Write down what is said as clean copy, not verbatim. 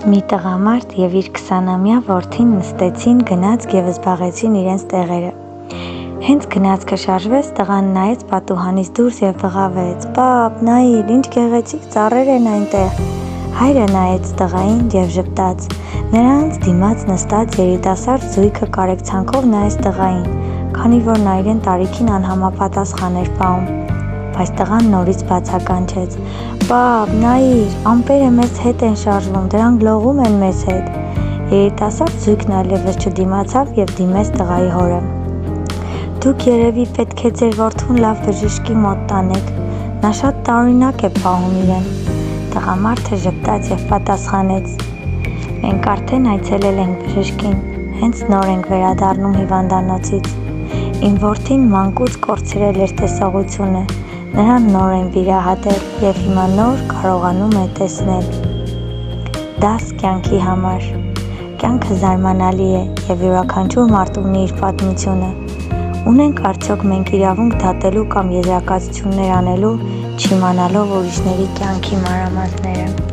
Մի տղամարդ և իր 20-ամյա որդին նստեցին, գնացք և զբաղեցին իրենց տեղերը: Հենց գնացքը շարժվեց, տղան նայեց պատուհանից դուրս և բղավեց. «Պապ, նայիր, ինչ գեղեցիկ ծառեր են այնտեղ»: Հայրը նայեց տղային և ժպտաց: Նրանց դիմաց նստած երիտասարդ զույգը կարեկցանքով նայեց տղային, քանի որ նա իրեն տարիքին անհամապատասխան էր պահում: Բայց տղան նորից բացականչեց. «Պապ, նայիր, ամպերը մեզ հետ են շարժվում, դրանք լողում են մեզ հետ»: Երիտասարդ զույգն այլևս չդիմացավ և դիմեց տղայի հորը: «Դուք երևի պետք է ձեր որդուն լավ բժշկի մոտ տանեք, նա շատ տարօրինակ է պահում իրեն»: Տղամարդը ժպտաց և պատասխանեց. «Մենք արդեն այցելել ենք բժշկին, հենց նոր ենք վերադառնում հիվանդանոցից: Իմ որդին մանկուց կորցրել էր տեսողությունը, նրան նոր են վիրահատել և հիմա նոր կարողանում է տեսնել»: Դաս կյանքի համար: Կյանքը զարմանալի է և յուրաքանչյուր մարդ ունի իր պատմությունը: Ունե՞նք արդյոք մենք իրավունք դատելու կամ եզրակացություններ անելու՝ չիմանալով ուրիշների կյանքի մանրամասները: